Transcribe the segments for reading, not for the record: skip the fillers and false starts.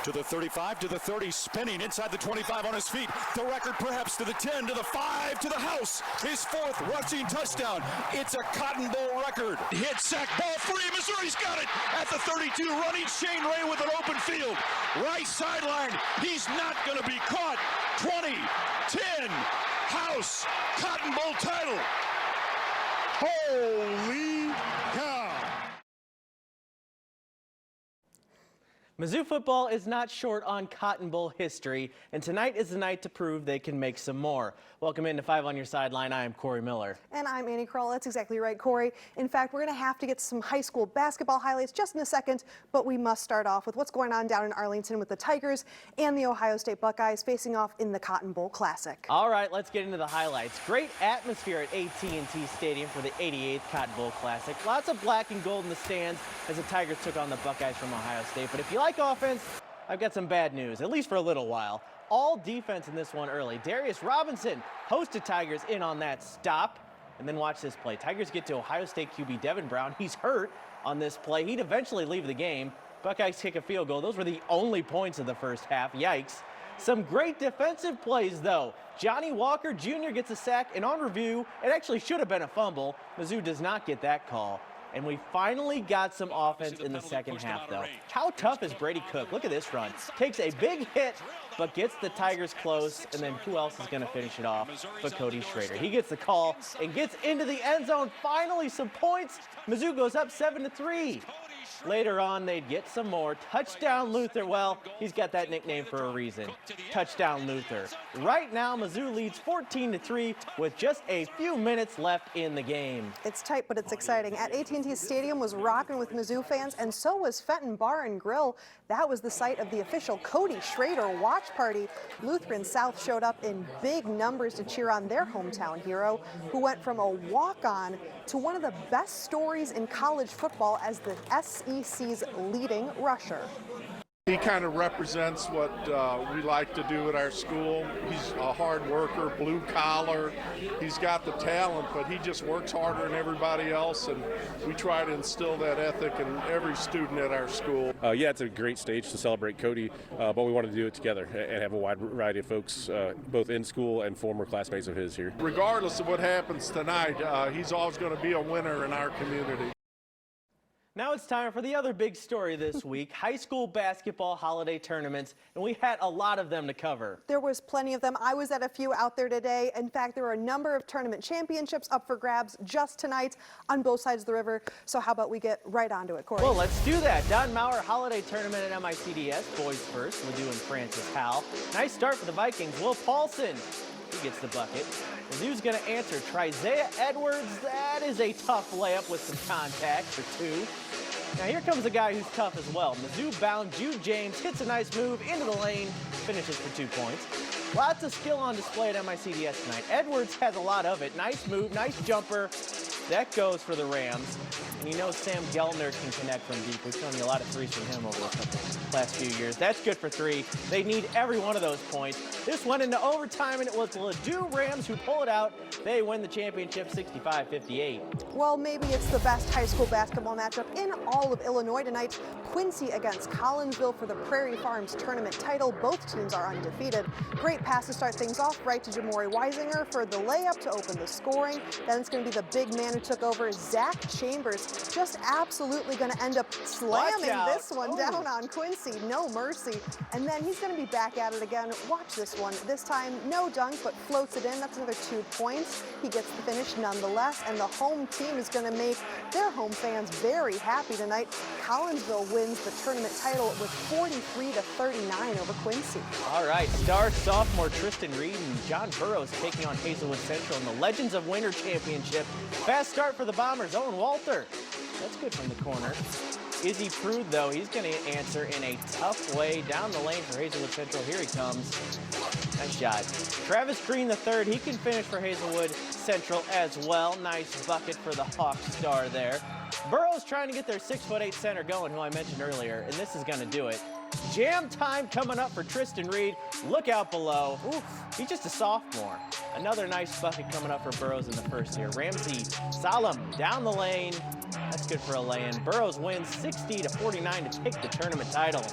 To the 35, to the 30, spinning inside the 25 on his feet. The record perhaps to the 10, to the 5, to the house. His fourth rushing touchdown. It's a Cotton Bowl record. Hit, sack, ball free. Missouri's got it at the 32. Running Shane Ray with an open field. Right sideline. He's not going to be caught. 20, 10, house, Cotton Bowl title. Holy cow. Mizzou football is not short on Cotton Bowl history, and tonight is the night to prove they can make some more. Welcome into 5 on your sideline. I am Corey Miller. And I'm Annie Kroll. That's exactly right, Corey. In fact, we're going to have to get some high school basketball highlights just in a second, but we must start off with what's going on down in Arlington with the Tigers and the Ohio State Buckeyes facing off in the Cotton Bowl Classic. All right, let's get into the highlights. Great atmosphere at AT&T Stadium for the 88th Cotton Bowl Classic. Lots of black and gold in the stands as the Tigers took on the Buckeyes from Ohio State. But if you like offense, I've got some bad news, at least for a little while. All defense in this one early. Darius Robinson hosted Tigers in on that stop. And then watch this play. Tigers get to Ohio State QB Devin Brown. He's hurt on this play. He'd eventually leave the game. Buckeyes kick a field goal. Those were the only points of the first half. Yikes. Some great defensive plays, though. Johnny Walker Jr. gets a sack, and on review, it actually should have been a fumble. Mizzou does not get that call. And we finally got some offense in the second half, though. How tough is Brady Cook? Look at this run. Takes a big hit, but gets the Tigers close. And then who else is going to finish it off but Cody Schrader? He gets the call and gets into the end zone. Finally, some points. Mizzou goes up 7-3. Later on, they'd get some more. Touchdown Luther. Well, he's got that nickname for a reason. Touchdown Luther. Right now, Mizzou leads 14-3 with just a few minutes left in the game. It's tight, but it's exciting. At AT&T Stadium was rocking with Mizzou fans, and so was Fenton Bar and Grill. That was the site of the official Cody Schrader watch party. Lutheran South showed up in big numbers to cheer on their hometown hero, who went from a walk-on to one of the best stories in college football as the SEC's leading rusher. He kind of represents what we like to do at our school. He's a hard worker, blue collar. He's got the talent, but he just works harder than everybody else, and we try to instill that ethic in every student at our school. Yeah, it's a great stage to celebrate Cody, but we wanted to do it together and have a wide variety of folks, both in school and former classmates of his here. Regardless of what happens tonight, he's always going to be a winner in our community. Now it's time for the other big story this week, high school basketball holiday tournaments, and we had a lot of them to cover. There was plenty of them. I was at a few out there today. In fact, there were a number of tournament championships up for grabs just tonight on both sides of the river. So how about we get right onto it, Corey? Well, let's do that. Don Mauer Holiday Tournament at MICDS, boys first, Ledoux and Francis Howell. Nice start for the Vikings. Will Paulson, he gets the bucket. Mizzou's going to answer. Trizea Edwards, that is a tough layup with some contact for 2. Now here comes a guy who's tough as well. Mizzou bound Jude James hits a nice move into the lane, finishes for 2 points. Lots of skill on display at MICDS tonight. Edwards has a lot of it. Nice move, nice jumper. That goes for the Rams. And you know Sam Geltner can connect from deep. We've shown you a lot of threes from him over the last few years. That's good for 3. They need every one of those points. This went into overtime, and it was the Ledoux Rams who pull it out. They win the championship 65-58. Well, maybe it's the best high school basketball matchup in all of Illinois tonight. Quincy against Collinsville for the Prairie Farms tournament title. Both teams are undefeated. Great pass to start things off, right to Jamori Weisinger for the layup to open the scoring. Then it's going to be the big man who took over, Zach Chambers. Just absolutely going to end up slamming this one down on Quincy. No mercy. And then he's going to be back at it again. Watch this one. This time, no dunk, but floats it in. That's another 2 points. He gets the finish nonetheless, and the home team is going to make their home fans very happy tonight. Collinsville wins the tournament title with 43-39 over Quincy. All right, star sophomore Tristan Reed and John Burroughs taking on Hazelwood Central in the Legends of Winter Championship. Fast start for the Bombers. Owen Walter, that's good from the corner. Izzy Prude, though, he's going to answer in a tough way down the lane for Hazelwood Central. Here he comes. Nice shot. Travis Green III, he can finish for Hazelwood Central as well. Nice bucket for the Hawks star there. Burroughs trying to get their 6'8" center going, who I mentioned earlier, and this is going to do it. Jam time coming up for Tristan Reed. Look out below. Oof, he's just a sophomore. Another nice bucket coming up for Burroughs in the first here. Ramsey Salam down the lane. That's good for a lay-in. Burroughs wins 60-49 to take the tournament title.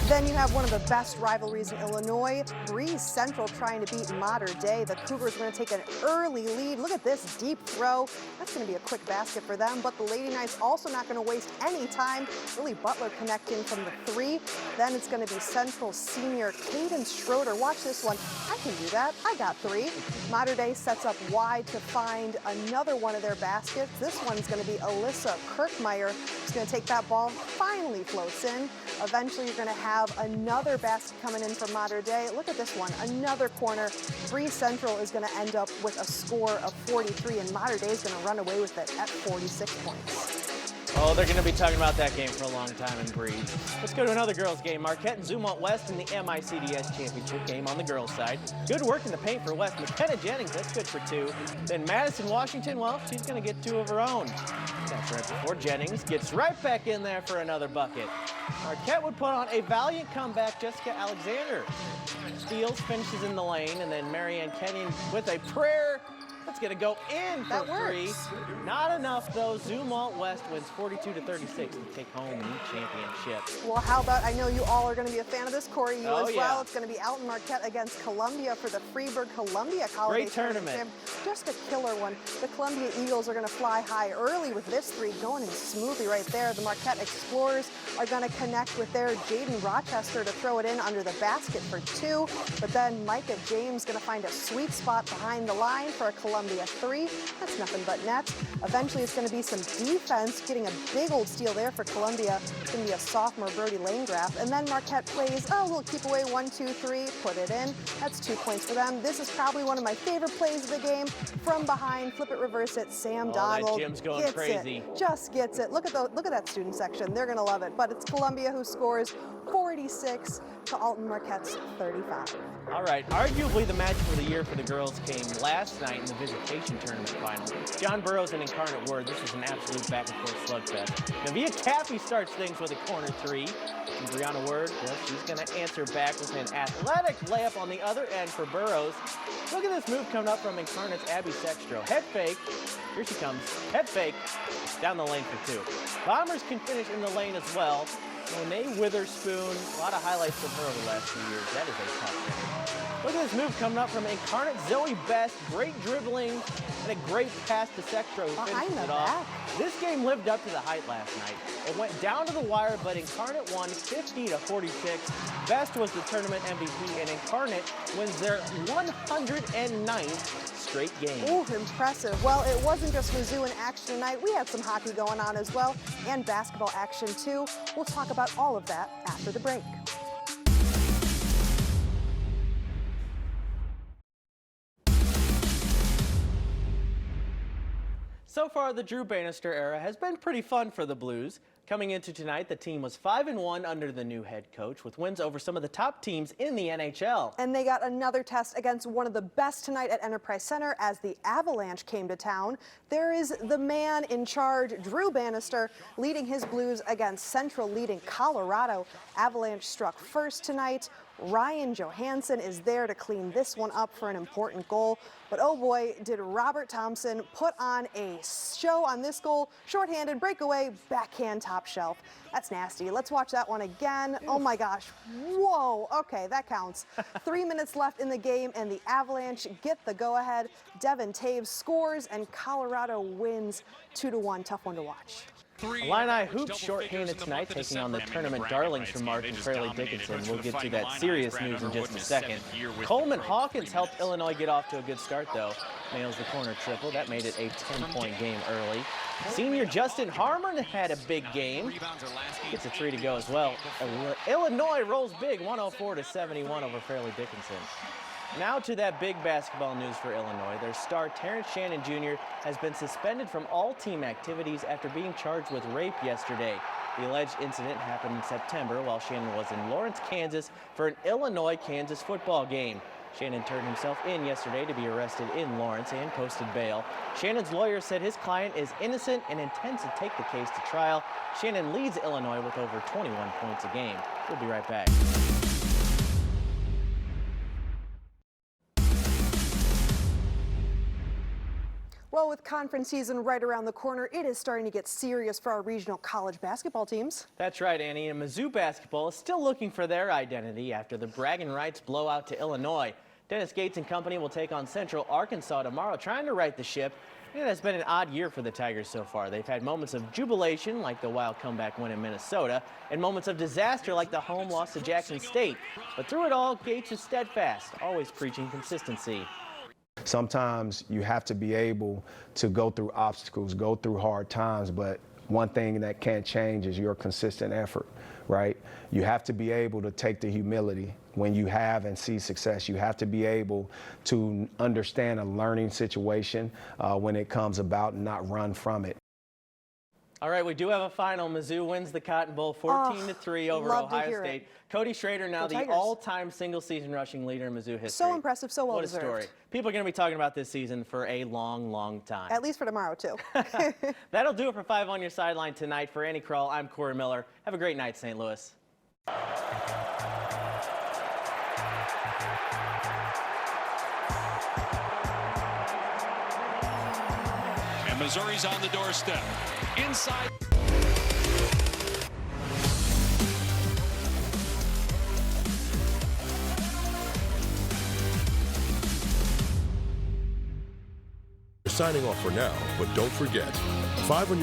Then you have one of the best rivalries in Illinois, Breeze Central trying to beat Mater Dei. The Cougars are going to take an early lead. Look at this deep throw. That's going to be a quick basket for them, but the Lady Knights also not going to waste any time. Really Butler connecting from the 3. Then it's going to be Central senior Caden Schroeder. Watch this one. I can do that. I got 3. Mater Dei sets up wide to find another one of their baskets. This one's going to be Alyssa Kirkmeyer. She's going to take that ball, finally floats in. Eventually you're going to have another basket coming in from Mater Dei. Look at this one, another corner. Breeze Central is going to end up with a score of 43, and Mater Dei is going to run away with it at 46 points. Oh, they're going to be talking about that game for a long time in Breeze. Let's go to another girls' game. Marquette and Zumwalt West in the MICDS championship game on the girls' side. Good work in the paint for West. McKenna Jennings, that's good for 2. Then Madison Washington, well, she's going to get 2 of her own. That's right before Jennings gets right back in there for another bucket. Marquette would put on a valiant comeback. Jessica Alexander steals, finishes in the lane, and then Marianne Kenyon with a prayer. That's going to go in for 3. Not enough, though. Zumwalt West wins 42-36 to take home the championship. Well, how about, I know you all are going to be a fan of this, Corey, you as well. Yeah. It's going to be Alton Marquette against Columbia for the Freeburg-Columbia College. Great tournament. Just a killer one. The Columbia Eagles are going to fly high early with this 3 going in smoothly right there. The Marquette Explorers are going to connect with their Jaden Rochester to throw it in under the basket for 2. But then Micah James going to find a sweet spot behind the line for a Columbia 3. That's nothing but net. Eventually it's going to be some defense, getting a big old steal there for Columbia. It's going to be a sophomore Brody Lanegraf. And then Marquette plays, we'll keep away 1, 2, 3, put it in. That's 2 points for them. This is probably one of my favorite plays of the game. From behind, flip it, reverse it. Sam Donald that Jim's going crazy. Just gets it. Look at that student section. They're going to love it. But it's Columbia who scores 46 to Alton Marquette's 35. All right, arguably the match for the year for the girls came last night in the visitation tournament final. John Burroughs and Incarnate Word, this is an absolute back-and-forth slugfest. Navia Caffey starts things with a corner 3. And Brianna Word, well, she's going to answer back with an athletic layup on the other end for Burroughs. Look at this move coming up from Incarnate's Abby Sextro. Head fake. Here she comes. Head fake. Down the lane for 2. Bombers can finish in the lane as well. Monet Witherspoon, a lot of highlights from her over the last few years. That is a tough finish. Look at this move coming up from Incarnate Zoe Best. Great dribbling and a great pass to Sextro who finishes it off. This game lived up to the hype last night. It went down to the wire, but Incarnate won 50-46. Best was the tournament MVP, and Incarnate wins their 109th straight game. Ooh, impressive. Well, it wasn't just Mizzou in action tonight. We had some hockey going on as well, and basketball action too. We'll talk about all of that after the break. So far, the Drew Bannister era has been pretty fun for the Blues. Coming into tonight, the team was 5-1 under the new head coach with wins over some of the top teams in the NHL. And they got another test against one of the best tonight at Enterprise Center as the Avalanche came to town. There is the man in charge, Drew Bannister, leading his Blues against Central leading Colorado. Avalanche struck first tonight. Ryan Johansson is there to clean this one up for an important goal. But oh boy, did Robert Thompson put on a show on this goal. Shorthanded, breakaway, backhand, top shelf. That's nasty. Let's watch that one again. Oh my gosh. Whoa. Okay, that counts. 3 minutes left in the game, and the Avalanche get the go-ahead. Devin Taves scores, and Colorado wins 2-1. Tough one to watch. Illini hoops shorthanded tonight, taking on the tournament darlings from Martin Fairleigh Dickinson. We'll get to that serious news in just a second. Coleman Hawkins helped Illinois get off to a good start, though. Nails the corner triple. That made it a 10-point game early. Senior Justin Harmon had a big game. Gets a 3 to go as well. Illinois rolls big, 104-71 over Fairleigh Dickinson. Now to that big basketball news for Illinois. Their star Terrence Shannon Jr. has been suspended from all team activities after being charged with rape yesterday. The alleged incident happened in September while Shannon was in Lawrence, Kansas for an Illinois-Kansas football game. Shannon turned himself in yesterday to be arrested in Lawrence and posted bail. Shannon's lawyer said his client is innocent and intends to take the case to trial. Shannon leads Illinois with over 21 points a game. We'll be right back. Well, with conference season right around the corner, it is starting to get serious for our regional college basketball teams. That's right, Annie. And Mizzou basketball is still looking for their identity after the bragging rights blowout to Illinois. Dennis Gates and company will take on Central Arkansas tomorrow, trying to right the ship. It has been an odd year for the Tigers so far. They've had moments of jubilation, like the wild comeback win in Minnesota, and moments of disaster, like the home loss to Jackson State. But through it all, Gates is steadfast, always preaching consistency. Sometimes you have to be able to go through obstacles, go through hard times, but one thing that can't change is your consistent effort, right? You have to be able to take the humility when you have and see success. You have to be able to understand a learning situation when it comes about and not run from it. All right, we do have a final. Mizzou wins the Cotton Bowl 14-3 over Ohio State. Cody Schrader now the all-time single-season rushing leader in Mizzou history. So impressive, so well deserved. What a story. People are going to be talking about this season for a long, long time. At least for tomorrow, too. That'll do it for 5 on Your Sideline tonight. For Annie Kroll, I'm Corey Miller. Have a great night, St. Louis. And Missouri's on the doorstep. Inside. Signing off for now, but don't forget, 5 on Your